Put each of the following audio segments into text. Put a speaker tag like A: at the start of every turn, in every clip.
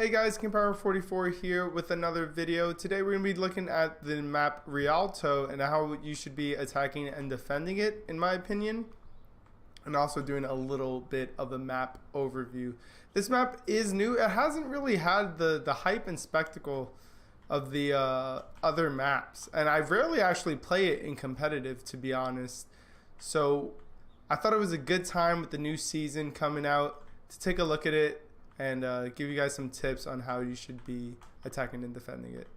A: Hey guys, KingPower44 here with another video. Today we're going to be looking at the map Rialto and how you should be attacking and defending it, in my opinion. And also doing a little bit of a map overview. This map is new. It hasn't really had the hype and spectacle of the other maps. And I rarely actually play it in competitive, to be honest. So I thought it was a good time with the new season coming out to take a look at it and give you guys some tips on how you should be attacking and defending it.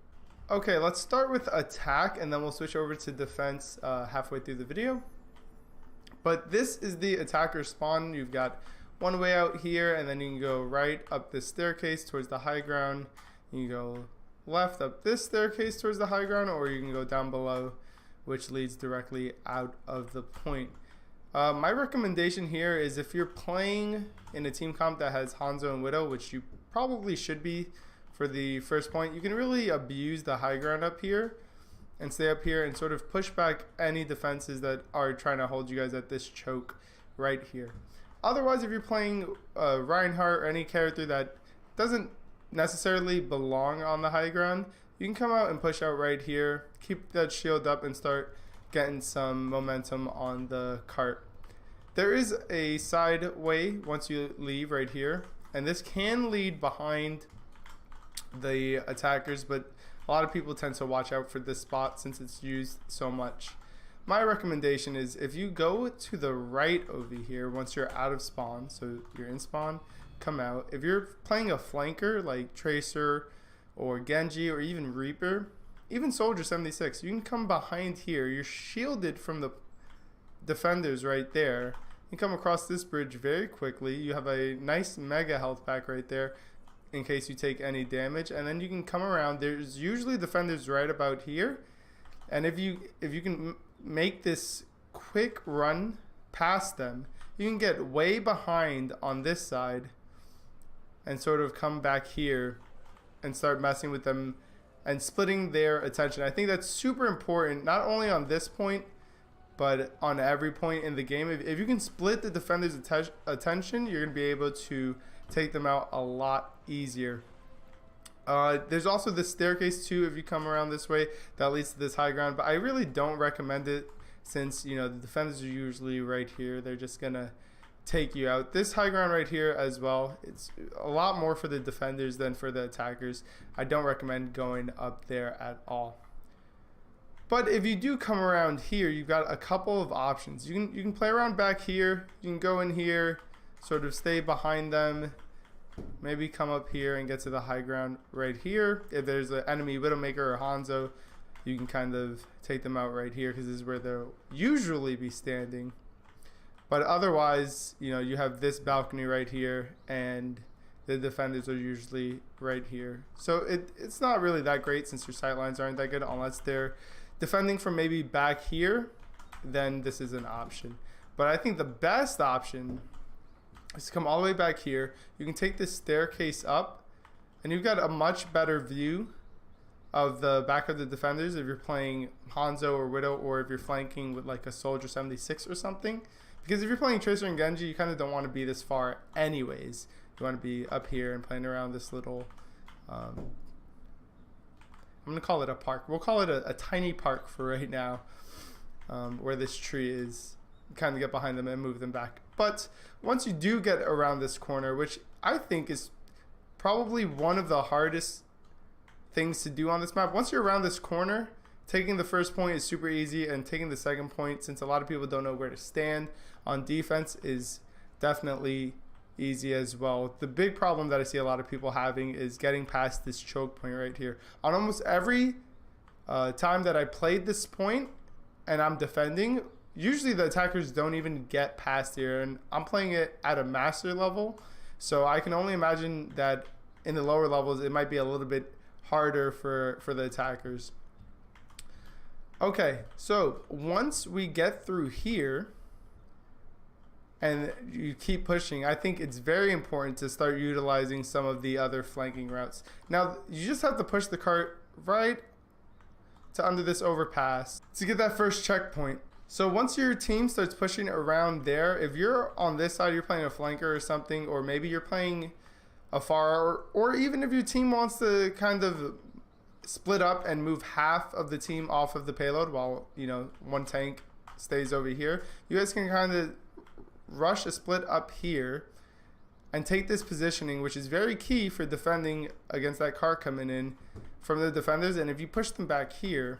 A: Okay, let's start with attack and then we'll switch over to defense halfway through the video. But this is the attacker spawn. You've got one way out here, and then you can go right up this staircase towards the high ground. You can go left up this staircase towards the high ground, or you can go down below, which leads directly out of the point. My recommendation here is if you're playing in a team comp that has Hanzo and Widow, which you probably should be for the first point, you can really abuse the high ground up here and stay up here and sort of push back any defenses that are trying to hold you guys at this choke right here. Otherwise, if you're playing Reinhardt or any character that doesn't necessarily belong on the high ground, you can come out and push out right here, keep that shield up and start getting some momentum on the cart. There is a side way once you leave right here, and this can lead behind the attackers, but a lot of people tend to watch out for this spot since it's used so much. My recommendation is if you go to the right over here once you're out of spawn, so you're in spawn, come out. If you're playing a flanker like Tracer or Genji or even Reaper, even Soldier 76, you can come behind here. You're shielded from the defenders right there. You come across this bridge very quickly. You have a nice mega health pack right there in case you take any damage, and then you can come around. There's usually defenders right about here, and if you can make this quick run past them, you can get way behind on this side and sort of come back here and start messing with them and splitting their attention. I think that's super important, not only on this point, but on every point in the game. If you can split the defender's attention, you're going to be able to take them out a lot easier. There's also this staircase too, if you come around this way, that leads to this high ground, but I really don't recommend it since, you know, the defenders are usually right here. They're just going to take you out. This high ground right here as well, it's a lot more for the defenders than for the attackers. I don't recommend going up there at all. But if you do come around here, you've got a couple of options. You can play around back here. You can go in here, sort of stay behind them, maybe come up here and get to the high ground right here. If there's an enemy Widowmaker or Hanzo, you can kind of take them out right here because this is where they'll usually be standing. But otherwise, you know, you have this balcony right here, and the defenders are usually right here. So it's not really that great since your sight lines aren't that good unless they're defending from maybe back here. Then this is an option. But I think the best option is to come all the way back here. You can take this staircase up, and you've got a much better view of the back of the defenders if you're playing Hanzo or Widow, or if you're flanking with like a Soldier 76 or something. Because if you're playing Tracer and Genji, you kind of don't want to be this far anyways. You want to be up here and playing around this little, I'm going to call it a park. We'll call it a tiny park for right now, where this tree is. Kind of get behind them and move them back. But once you do get around this corner, which I think is probably one of the hardest things to do on this map, once you're around this corner, taking the first point is super easy, and taking the second point, since a lot of people don't know where to stand on defense, is definitely easy as well. The big problem that I see a lot of people having is getting past this choke point right here. On almost every time that I played this point and I'm defending, usually the attackers don't even get past here, and I'm playing it at a master level, so I can only imagine that in the lower levels it might be a little bit harder for the attackers. Okay, so once we get through here and you keep pushing, I think it's very important to start utilizing some of the other flanking routes. Now, you just have to push the cart right to under this overpass to get that first checkpoint. So once your team starts pushing around there, if you're on this side, you're playing a flanker or something, or maybe you're playing afar, or even if your team wants to kind of split up and move half of the team off of the payload while, you know, one tank stays over here, you guys can kind of rush a split up here and take this positioning, which is very key for defending against that car coming in from the defenders. And if you push them back here,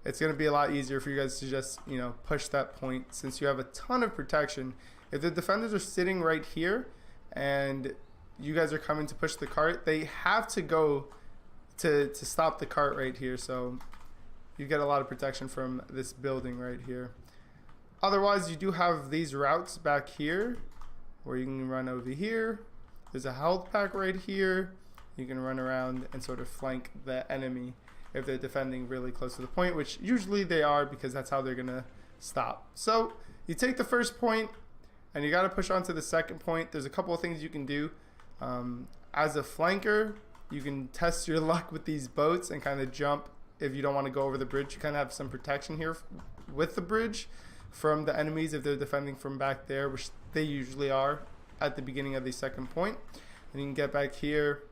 A: it's going to be a lot easier for you guys to just, you know, push that point, since you have a ton of protection. If the defenders are sitting right here and you guys are coming to push the cart, they have to go to stop the cart right here. So you get a lot of protection from this building right here. Otherwise, you do have these routes back here where you can run over here. There's a health pack right here. You can run around and sort of flank the enemy if they're defending really close to the point, which usually they are, because that's how they're gonna stop. So you take the first point and you got to push on to the second point. There's a couple of things you can do. As a flanker, you can test your luck with these boats and kind of jump. If you don't want to go over the bridge, you kind of have some protection here with the bridge from the enemies if they're defending from back there, which they usually are at the beginning of the second point. And you can get back here,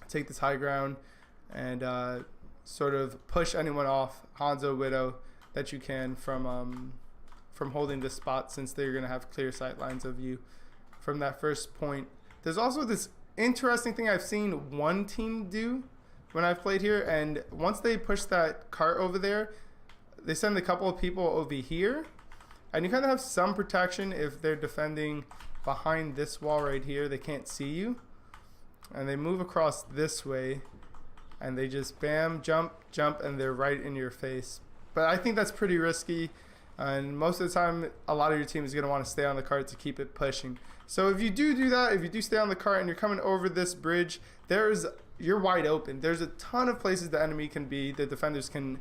A: take this high ground, and sort of push anyone off, Hanzo, Widow, that you can from holding this spot, since they're going to have clear sight lines of you from that first point. There's also this interesting thing I've seen one team do when I've played here, and once they push that cart over there, they send a couple of people over here, and you kind of have some protection if they're defending behind this wall right here. They can't see you, and they move across this way, and they just bam, jump, and they're right in your face. But I think that's pretty risky, and most of the time a lot of your team is going to want to stay on the cart to keep it pushing. So if you do that, if you do stay on the cart and you're coming over this bridge, you're wide open. There's a ton of places the enemy can be. The defenders can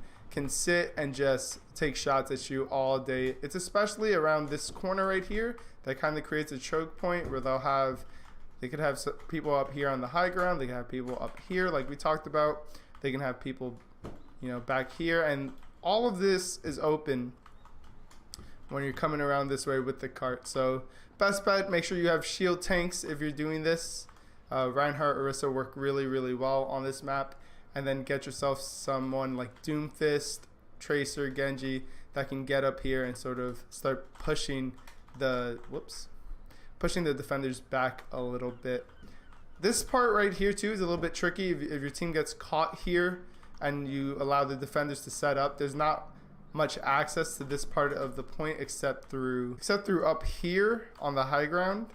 A: sit and just take shots at you all day. It's especially around this corner right here that kind of creates a choke point where they could have people up here on the high ground. They can have people up here like we talked about. They can have people, you know, back here, and all of this is open when you're coming around this way with the cart. So best bet, make sure you have shield tanks if you're doing this. Reinhardt, Orisa work really, really well on this map. And then get yourself someone like Doomfist, Tracer, Genji that can get up here and sort of start pushing the defenders back a little bit. This part right here too is a little bit tricky. If your team gets caught here and you allow the defenders to set up, there's not much access to this part of the point except through up here on the high ground.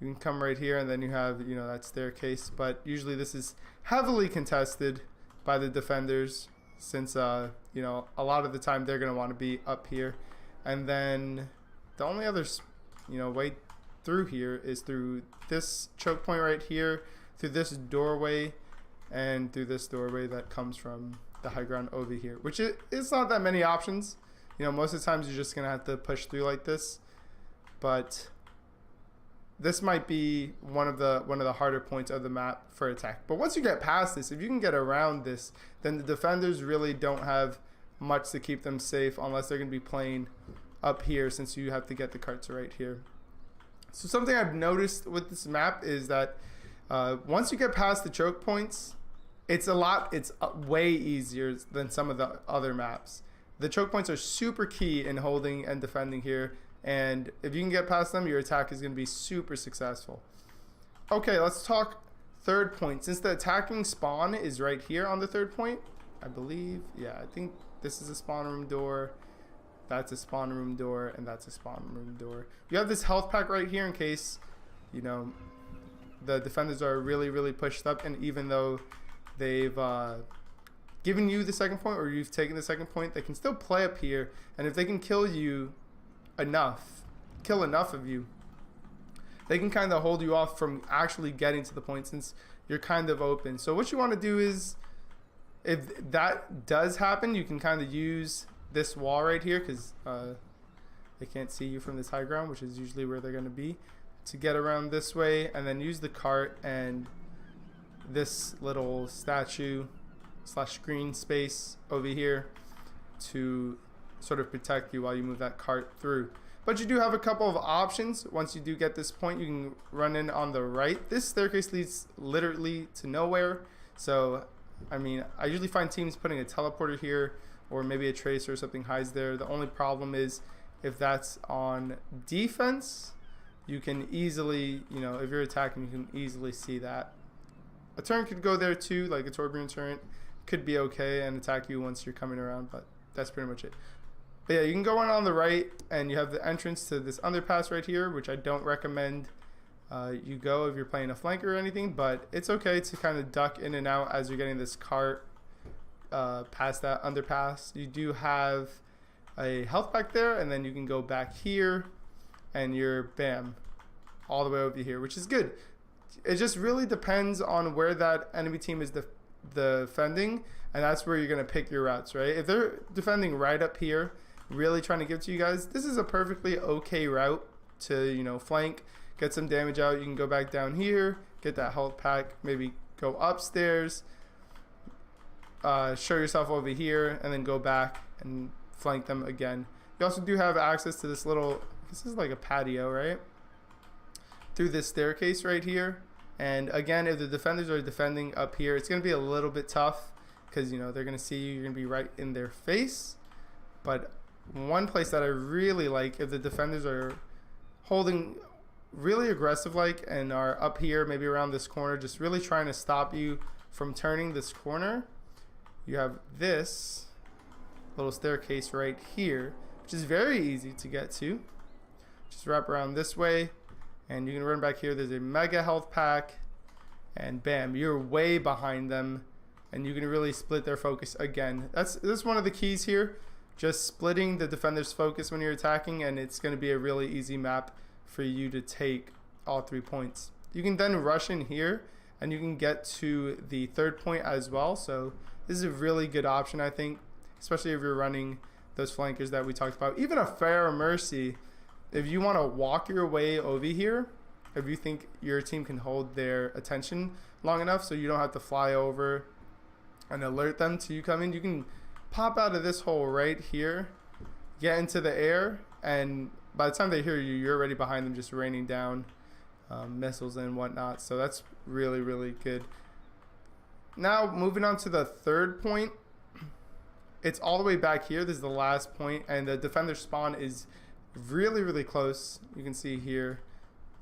A: You can come right here, and then you have, you know, that staircase. But usually this is heavily contested by the defenders, since you know, a lot of the time they're going to want to be up here. And then the only other, you know, way through here is through this choke point right here, through this doorway, and through this doorway that comes from the high ground over here, which it's not that many options. You know, most of the times you're just going to have to push through like this. But this might be one of the harder points of the map for attack. But once you get past this, if you can get around this, then the defenders really don't have much to keep them safe unless they're going to be playing up here, since you have to get the carts right here. So something I've noticed with this map is that once you get past the choke points, it's way easier than some of the other maps. The choke points are super key in holding and defending here. And if you can get past them, your attack is going to be super successful. Okay, let's talk third point. Since the attacking spawn is right here on the third point, I believe, yeah, I think this is a spawn room door, that's a spawn room door, and that's a spawn room door. You have this health pack right here in case, you know, the defenders are really, really pushed up, and even though they've given you the second point, or you've taken the second point, they can still play up here, and if they can kill enough of you, they can kind of hold you off from actually getting to the point, since you're kind of open. So what you want to do is, if that does happen, you can kind of use this wall right here, because they can't see you from this high ground, which is usually where they're going to be, to get around this way, and then use the cart and this little statue / screen space over here to sort of protect you while you move that cart through. But you do have a couple of options. Once you do get this point, you can run in on the right. This staircase leads literally to nowhere. So, I mean, I usually find teams putting a teleporter here or maybe a tracer or something hides there. The only problem is if that's on defense, you can easily, you know, if you're attacking, you can easily see that. A turret could go there too, like a Torbjorn turret could be okay and attack you once you're coming around, but that's pretty much it. But yeah, you can go in on the right and you have the entrance to this underpass right here, which I don't recommend you go if you're playing a flanker or anything, but it's okay to kind of duck in and out as you're getting this cart past that underpass. You do have a health pack there, and then you can go back here and you're bam all the way over here, which is good. It just really depends on where that enemy team is defending, and that's where you're going to pick your routes, right? If they're defending right up here, really trying to give to you guys, this is a perfectly okay route to, you know, flank, get some damage out. You can go back down here, get that health pack, maybe go upstairs, show yourself over here, and then go back and flank them again. You also do have access to this little, this is like a patio, right? Through this staircase right here. And again, if the defenders are defending up here, it's going to be a little bit tough because, you know, they're going to see you, you're going to be right in their face. But one place that I really like, if the defenders are holding really aggressive like and are up here, maybe around this corner, just really trying to stop you from turning this corner, you have this little staircase right here, which is very easy to get to. Just wrap around this way and you can run back here. There's a mega health pack and bam, you're way behind them and you can really split their focus again. This is one of the keys here, just splitting the defender's focus when you're attacking, and it's going to be a really easy map for you to take all 3 points. You can then rush in here and you can get to the third point as well. So this is a really good option, I think, especially if you're running those flankers that we talked about. Even a fair mercy, if you want to walk your way over here, if you think your team can hold their attention long enough so you don't have to fly over and alert them to you coming, you can pop out of this hole right here, get into the air, and by the time they hear you, you're already behind them, just raining down missiles and whatnot. So that's really, really good. Now moving on to the third point, it's all the way back here. This is the last point, and the defender spawn is really, really close. You can see here,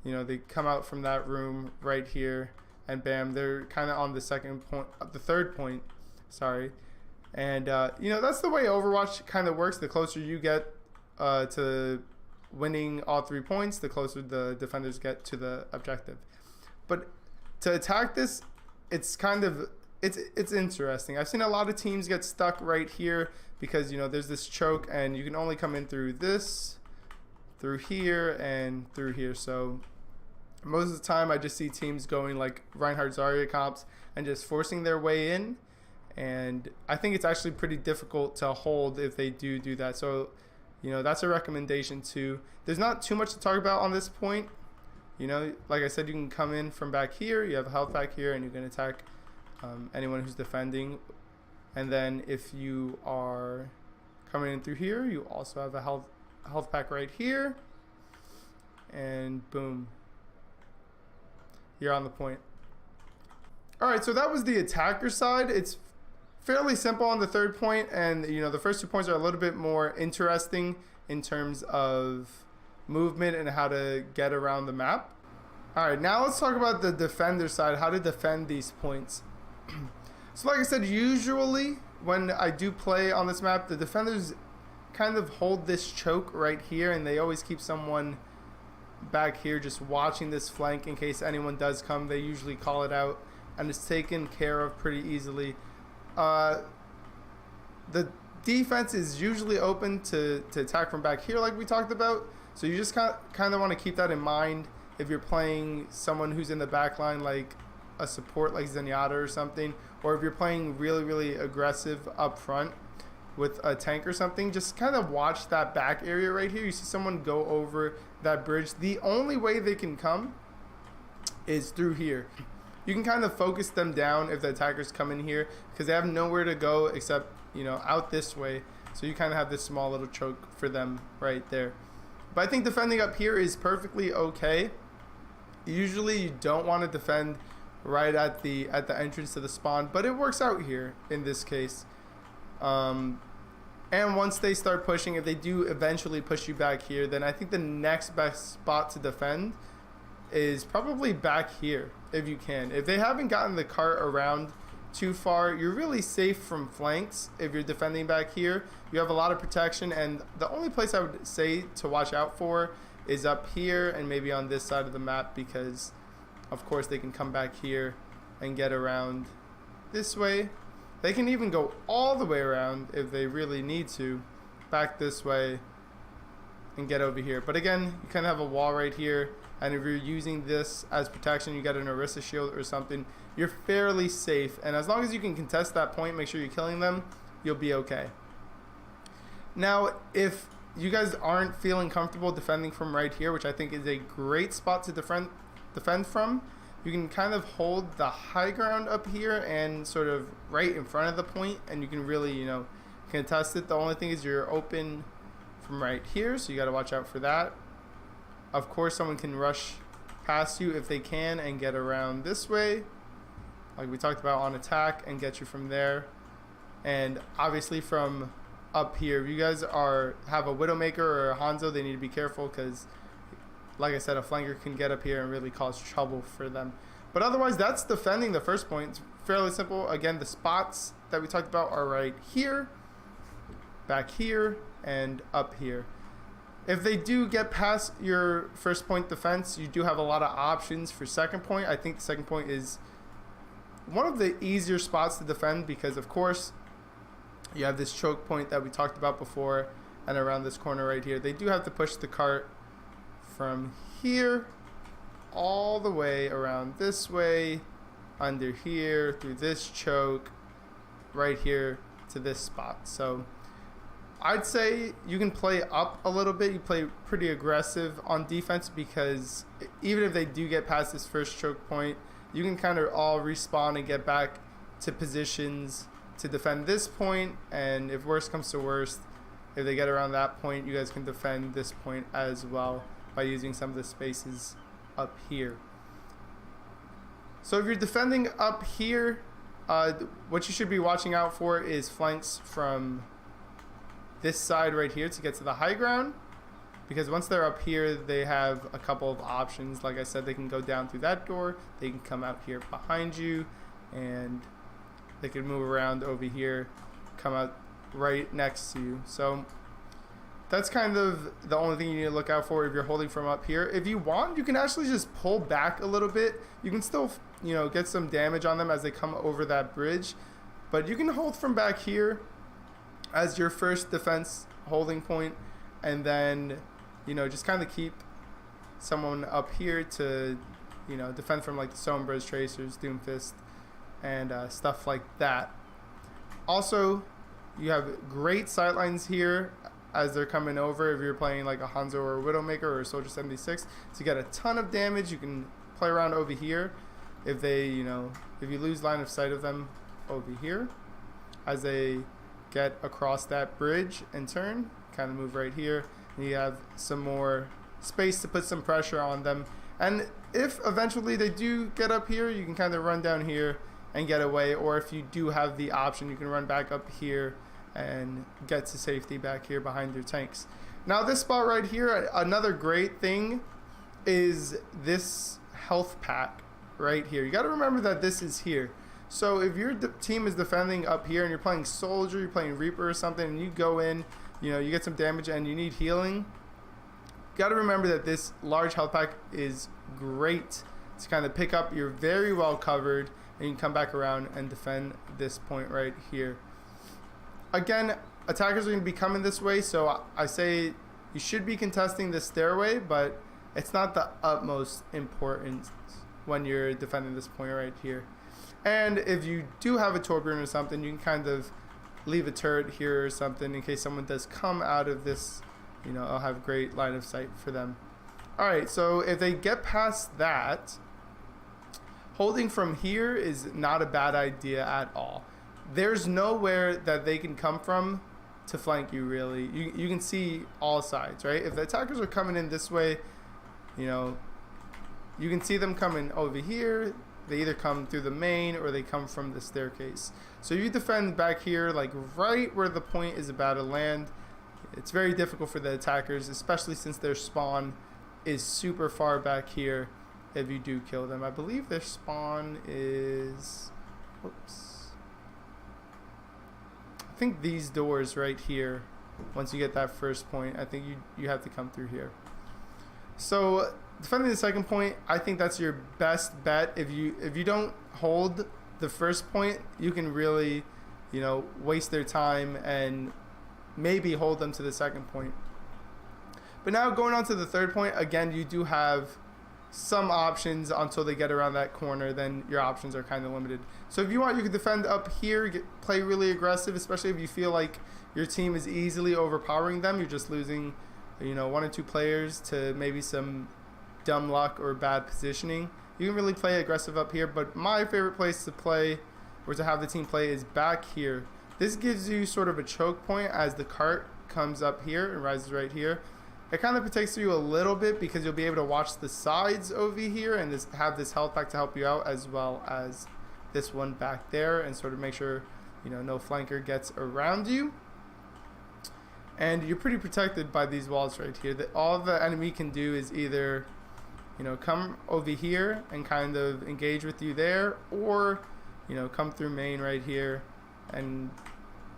A: you know, they come out from that room right here, and bam, they're kind of on the third point, sorry. And you know, that's the way Overwatch kind of works. The closer you get to winning all 3 points, the closer the defenders get to the objective. But to attack this, it's kind of it's interesting. I've seen a lot of teams get stuck right here because, you know, there's this choke and you can only come in through this, through here, and through here. So most of the time I just see teams going like Reinhardt Zarya comps and just forcing their way in, and I think it's actually pretty difficult to hold if they do that. So, you know, that's a recommendation too. There's not too much to talk about on this point. You know, like I said, you can come in from back here, you have a health pack here, and you can attack anyone who's defending. And then if you are coming in through here, you also have a health pack right here, and boom, you're on the point. All right, so that was the attacker side. It's fairly simple on the third point, and, you know, the first 2 points are a little bit more interesting in terms of movement and how to get around the map. All right, now let's talk about the defender side, how to defend these points. So like I said, usually when I do play on this map, the defenders kind of hold this choke right here, and they always keep someone back here just watching this flank in case anyone does come. They usually call it out, and it's taken care of pretty easily. The defense is usually open to attack from back here like we talked about, so you just kind of want to keep that in mind if you're playing someone who's in the back line, like a support like Zenyatta or something, or if you're playing really, really aggressive up front with a tank or something. Just kind of watch that back area right here. You see someone go over that bridge. The only way they can come is through here. You can kind of focus them down if the attackers come in here because they have nowhere to go except, you know, out this way. So you kind of have this small little choke for them right there. But I think defending up here is perfectly okay. Usually you don't want to defend right at the entrance to the spawn, but it works out here in this case. And once they start pushing, if they do eventually push you back here, then I think the next best spot to defend is probably back here if you can. If they haven't gotten the cart around too far, you're really safe from flanks. If you're defending back here, you have a lot of protection, and the only place I would say to watch out for is up here and maybe on this side of the map, because of course they can come back here and get around this way. They can even go all the way around if they really need to, back this way and get over here. But again, you kind of have a wall right here, and if you're using this as protection, you got an Orisa shield or something, you're fairly safe. And as long as you can contest that point, make sure you're killing them, you'll be okay. Now, if you guys aren't feeling comfortable defending from right here, which I think is a great spot to defend from, you can kind of hold the high ground up here and sort of right in front of the point, and you can really, you know, contest it. The only thing is you're open from right here, so you got to watch out for that. Of course, someone can rush past you if they can and get around this way, like we talked about on attack, and get you from there. And obviously from up here, if you guys have a Widowmaker or a Hanzo, they need to be careful, because like I said, a flanker can get up here and really cause trouble for them. But otherwise, that's defending the first point. It's fairly simple. Again, the spots that we talked about are right here, back here, and up here. If they do get past your first point defense, you do have a lot of options for second point. I think the second point is one of the easier spots to defend, because of course you have this choke point that we talked about before, and around this corner right here. They do have to push the cart from here all the way around this way, under here, through this choke, right here to this spot. So I'd say you can play up a little bit. You play pretty aggressive on defense, because even if they do get past this first choke point, you can kind of all respawn and get back to positions to defend this point. And if worst comes to worst, if they get around that point, you guys can defend this point as well by using some of the spaces up here. So if you're defending up here, what you should be watching out for is flanks from this side right here to get to the high ground, because once they're up here, they have a couple of options. Like I said, they can go down through that door, they can come out here behind you, and they can move around over here, come out right next to you. So that's kind of the only thing you need to look out for if you're holding from up here. If you want, you can actually just pull back a little bit. You can still, you know, get some damage on them as they come over that bridge, but you can hold from back here as your first defense holding point, and then, you know, just kind of keep someone up here to, you know, defend from like the Sombras, Tracers, Doomfist, and stuff like that. Also, you have great sightlines here as they're coming over. If you're playing like a Hanzo or a Widowmaker or a Soldier 76, to get a ton of damage, you can play around over here. If they, you know, if you lose line of sight of them over here, as they get across that bridge and turn, kind of move right here, and you have some more space to put some pressure on them. And if eventually they do get up here, you can kind of run down here and get away, or if you do have the option, you can run back up here and get to safety back here behind your tanks. Now this spot right here, another great thing is this health pack right here. You got to remember that this is here. So if your team is defending up here and you're playing Soldier, you're playing Reaper or something, and you go in, you know, you get some damage and you need healing, you got to remember that this large health pack is great to kind of pick up. You're very well covered, and you can come back around and defend this point right here. Again, attackers are going to be coming this way, so I say you should be contesting this stairway, but it's not the utmost importance when you're defending this point right here. And if you do have a Torbjorn or something, you can kind of leave a turret here or something in case someone does come out of this. You know, I'll have great line of sight for them. Alright, so if they get past that, holding from here is not a bad idea at all. There's nowhere that they can come from to flank you, really. You can see all sides, right? If the attackers are coming in this way, you know, you can see them coming over here. They either come through the main or they come from the staircase. So you defend back here, like right where the point is about to land. It's very difficult for the attackers, especially since their spawn is super far back here if you do kill them. I believe their spawn is... Whoops. I think these doors right here, once you get that first point, I think you have to come through here. So defending the second point, I think that's your best bet. If you don't hold the first point, you can really, you know, waste their time and maybe hold them to the second point. But now going on to the third point, again, you do have some options until they get around that corner. Then your options are kind of limited. So if you want, you can defend up here, play really aggressive, especially if you feel like your team is easily overpowering them. You're just losing, you know, 1 or 2 players to maybe some dumb luck or bad positioning. You can really play aggressive up here, but my favorite place to play or to have the team play is back here. This gives you sort of a choke point as the cart comes up here and rises right here. It kind of protects you a little bit because you'll be able to watch the sides over here and have this health pack to help you out, as well as this one back there, and sort of make sure, you know, no flanker gets around you. And you're pretty protected by these walls right here. All the enemy can do is either, you know, come over here and kind of engage with you there, or, you know, come through main right here and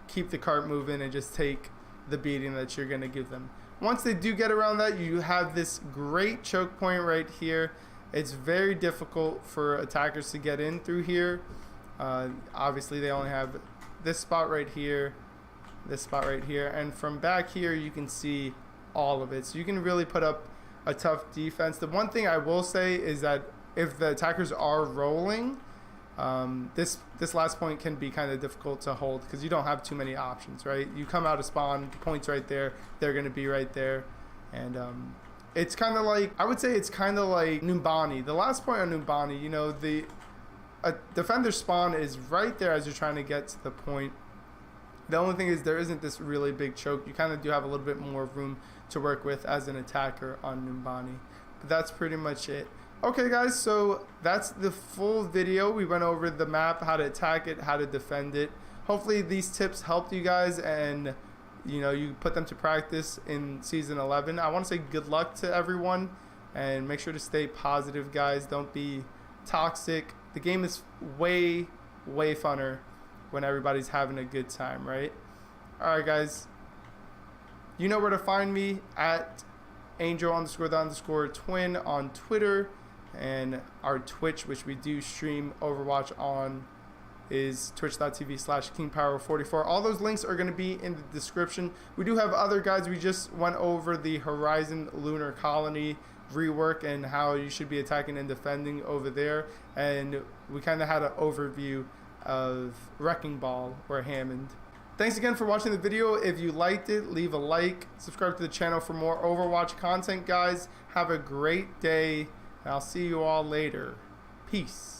A: keep the cart moving and just take the beating that you're going to give them. Once they do get around that, you have this great choke point right here. It's very difficult for attackers to get in through here. Obviously, they only have this spot right here, this spot right here, and from back here you can see all of it. So you can really put up a tough defense. The one thing I will say is that if the attackers are rolling, this last point can be kind of difficult to hold because you don't have too many options, right? You come out of spawn, points right there, they're going to be right there. And it's kind of like, I would say it's kind of like Numbani. The last point on Numbani, you know, the defender spawn is right there as you're trying to get to the point. The only thing is there isn't this really big choke. You kind of do have a little bit more room to work with as an attacker on Numbani. But that's pretty much it. Okay guys, so that's the full video. We went over the map, how to attack it, how to defend it. Hopefully these tips helped you guys and, you know, you put them to practice in season 11. I want to say good luck to everyone and make sure to stay positive, guys. Don't be toxic. The game is way funner when everybody's having a good time, right? Alright guys, you know where to find me at Angel_the_twin on Twitter, and our Twitch, which we do stream Overwatch on, is twitch.tv/KingPower44. All those links are going to be in the description. We do have other guides. We just went over the Horizon Lunar Colony rework and how you should be attacking and defending over there, and we kind of had an overview of Wrecking Ball or Hammond. Thanks again for watching the video. If you liked it, leave a like, subscribe to the channel for more Overwatch content, guys. Have a great day, and I'll see you all later. Peace.